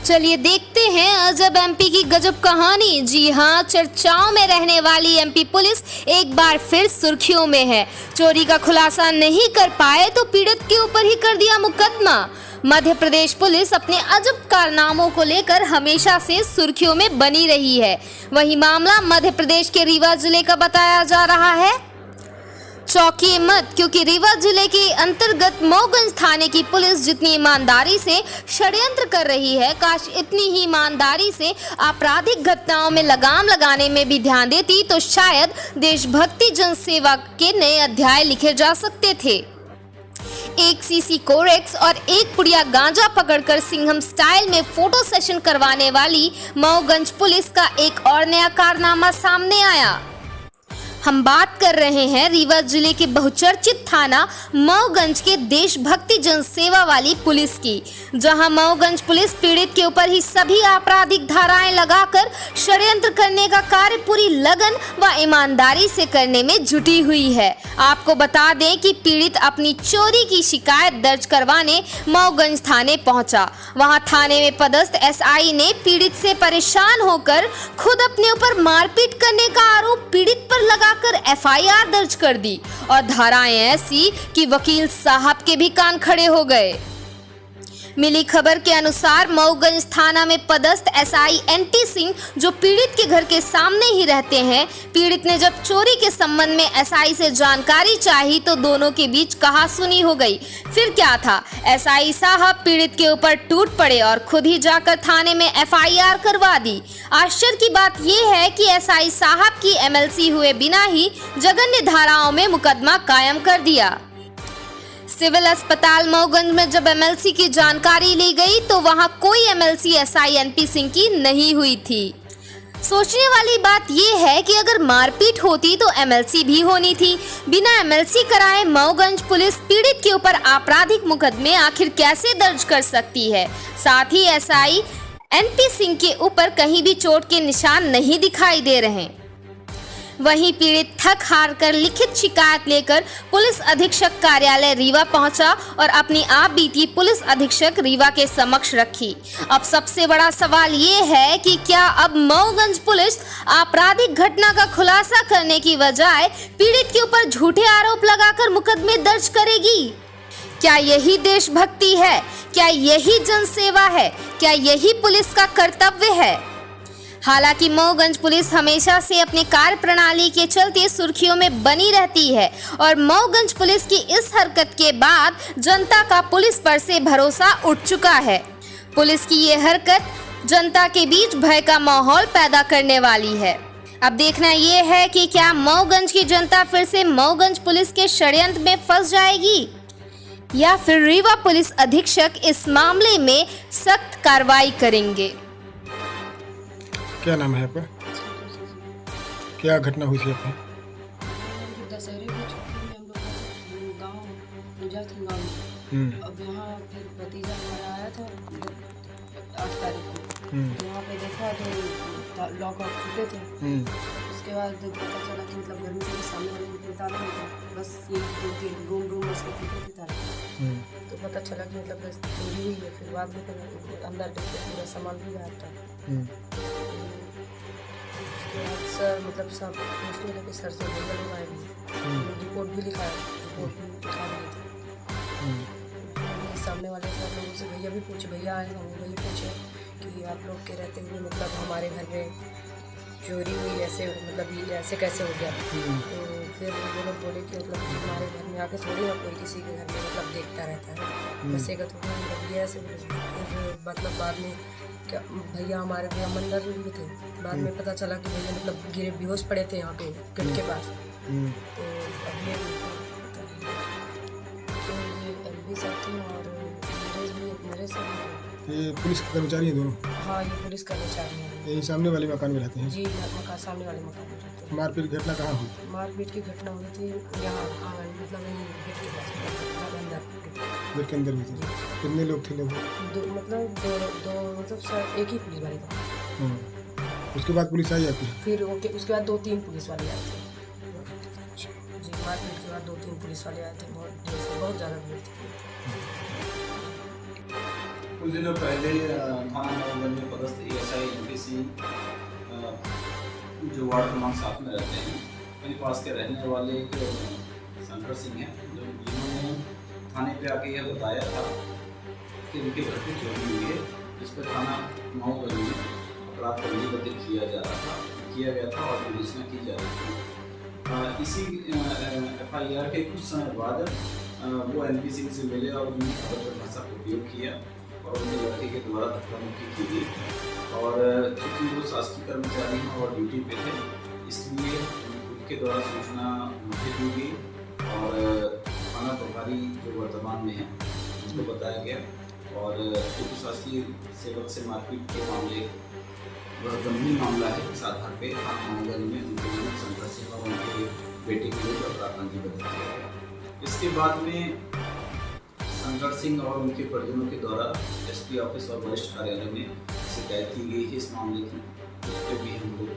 चलिए देखते हैं अजब एमपी की गजब कहानी। जी हाँ, चर्चाओं में रहने वाली एमपी पुलिस एक बार फिर सुर्खियों में है। चोरी का खुलासा नहीं कर पाए तो पीड़ित के ऊपर ही कर दिया मुकदमा। मध्य प्रदेश पुलिस अपने अजब कारनामों को लेकर हमेशा से सुर्खियों में बनी रही है। वही मामला मध्य प्रदेश के रीवा जिले का बताया जा रहा है। चौंकिए मत, क्योंकि रीवा जिले के अंतर्गत मऊगंज थाने की पुलिस जितनी ईमानदारी से षड्यंत्र कर रही है, काश इतनी ही ईमानदारी से आपराधिक घटनाओं में लगाम लगाने में भी ध्यान देती तो शायद देशभक्ति जनसेवा के नए अध्याय लिखे जा सकते थे। एक सीसी कोरेक्स और एक पुड़िया गांजा पकड़कर सिंघम स्टाइल में फोटो सेशन करवाने वाली मऊगंज पुलिस का एक और नया कारनामा सामने आया। हम बात कर रहे हैं रीवा जिले के बहुचर्चित थाना मऊगंज के देशभक्ति जनसेवा वाली पुलिस की, जहां मऊगंज पुलिस पीड़ित के ऊपर ही सभी आपराधिक धाराएं लगाकर षड्यंत्र करने का कार्य पूरी लगन व ईमानदारी से करने में जुटी हुई है। आपको बता दें कि पीड़ित अपनी चोरी की शिकायत दर्ज करवाने मऊगंज थाने पहुंचा। वहां थाने में पदस्थ एसआई ने पीड़ित से परेशान होकर खुद अपने ऊपर मारपीट करने का आरोप पीड़ित पर लगाकर एफआईआर दर्ज कर दी और धाराएं ऐसी कि वकील साहब के भी कान खड़े हो गए। मिली खबर के अनुसार मऊगंज थाना में पदस्थ एसआई एनटी सिंह, जो पीड़ित के घर के सामने ही रहते हैं, पीड़ित ने जब चोरी के संबंध में एसआई से जानकारी चाही तो दोनों के बीच कहासुनी हो गई। फिर क्या था, एसआई साहब पीड़ित के ऊपर टूट पड़े और खुद ही जाकर थाने में एफआईआर करवा दी। आश्चर्य की बात यह है कि एसआई साहब की एमएलसी हुए बिना ही जघन्य धाराओं में मुकदमा कायम कर दिया। सिविल अस्पताल मऊगंज में जब एमएलसी की जानकारी ली गई तो वहां कोई एमएलसी एसआई एनपी सिंह की नहीं हुई थी। सोचने वाली बात यह है कि अगर मारपीट होती तो एमएलसी भी होनी थी। बिना एमएलसी कराए मऊगंज पुलिस पीड़ित के ऊपर आपराधिक मुकदमे आखिर कैसे दर्ज कर सकती है? साथ ही एसआई एनपी सिंह के ऊपर कहीं भी चोट के निशान नहीं दिखाई दे रहे। वहीं पीड़ित थक हार कर लिखित शिकायत लेकर पुलिस अधीक्षक कार्यालय रीवा पहुंचा और अपनी आप बीती पुलिस अधीक्षक रीवा के समक्ष रखी। अब सबसे बड़ा सवाल ये है कि क्या अब मऊगंज पुलिस आपराधिक घटना का खुलासा करने की बजाय पीड़ित के ऊपर झूठे आरोप लगाकर मुकदमे दर्ज करेगी? क्या यही देशभक्ति है? क्या यही जनसेवा है? क्या यही पुलिस का कर्तव्य है? हालांकि मऊगंज पुलिस हमेशा से अपनी कार्य प्रणाली के चलते सुर्खियों में बनी रहती है और मऊगंज पुलिस की इस हरकत के बाद जनता का पुलिस पर से भरोसा उठ चुका है। पुलिस की ये हरकत जनता के बीच भय का माहौल पैदा करने वाली है। अब देखना ये है कि क्या मऊगंज की जनता फिर से मऊगंज पुलिस के षड्यंत्र में फंस जाएगी या फिर रीवा पुलिस अधीक्षक इस मामले में सख्त कार्रवाई करेंगे। क्या नाम है आपका? क्या घटना हुई थी आपकी? दशहरे की छुट्टी में हम लोग गाँव पूजा थी गाँव। अब यहाँ फिर भतीजा हमारा आया था 8 तारीख को। यहाँ पे देखा तो लॉक ऑफ टूटे थे। उसके बाद पता चला कि मतलब घर में सामने वाले में ताला नहीं था, बस ये 2-3 रूम बस के टूटे थे ताला। तो पता चला कि मतलब चोरी हुई है। फिर बाद में अंदर देखे पूरा सामान भी गायब था। सर मतलब सब पूछने लगे, सर से बोलने लगे, रिपोर्ट भी लिखा है, रिपोर्ट भी लिखा दिए थे। सामने वाले सर लोगों से भैया भी पूछे, भैया आए हम वही पूछे कि आप लोग के रहते हुए मतलब हमारे घर में चोरी हुई, ऐसे मतलब ये ऐसे कैसे हो गया? तो फिर वो लोग बोले कि मतलब हमारे घर में आके थोड़ी ना कोई किसी के घर में मतलब देखता रहता है, बसेगा थोड़ी मतलब ये ऐसे। मतलब बाद में क्या भैया हमारे भैया मंदिर भी थे, बाद में पता चला कि भैया मतलब गिरे बेहोश पड़े थे यहाँ पे गेट के पास। तो अब ये एलबी साहब थे और मेरे साथ ये पुलिस के कर्मचारी हैं दोनों? हाँ, ये पुलिस कर्मचारी हैं। यही सामने वाले मकान में रहते हैं? जी, मकान सामने वाले मकान में रहते हैं। मारपीट की घटना कहाँ हुई? मारपीट की घटना हुई थी यहाँ मतलब गेट के पास, गेट के अंदर हुई थी। कितने लोग थे? लोग मतलब सर एक ही पुलिस वाले था। उसके बाद पुलिस आई आपकी? फिर उसके बाद 2-3 पुलिस वाले आए थे। जी, मारपीट के बाद 2-3 पुलिस वाले आए थे। बहुत ज़्यादा भीड़ थी। कुछ दिनों पहले थाना वार्ड क्रमांक 7 में रहते हैं। मेरे पास के रहने वाले एक शंकर सिंह हैं, जिन्होंने थाने पे आके यह बताया था कि उनके घर पे चोरी हुई है, जिस पर थाना माऊगंज में अपराध पंजीबद्ध किया गया था और विवेचना की जा रही थी। इसी FIR के कुछ समय बाद वो NP सिंह से मिले और उन्होंने अभद्र भाषा का उपयोग किया और उनके लड़के के द्वारा धक्का मुक्की की गई। और चूँकि वो शासकीय कर्मचारी हैं और ड्यूटी पे थे, इसलिए उनके द्वारा सूचना मुझे दी गई और थाना प्रभारी जो वर्तमान में है उनको बताया गया। और चूँकि शासकीय सेवक से मारपीट के मामले वह गंभीर मामला है, इस आधार पर थाना माऊगंज में उनके विरुद्ध शंकर सिंह और उनके बेटे के विरुद्ध अपराध पंजीबद्ध किया गया। इसके बाद में शंकर सिंह और उनके परिजनों के द्वारा SP ऑफिस और वरिष्ठ कार्यालय में शिकायत की गई है इस मामले की, उस पर भी हम लोग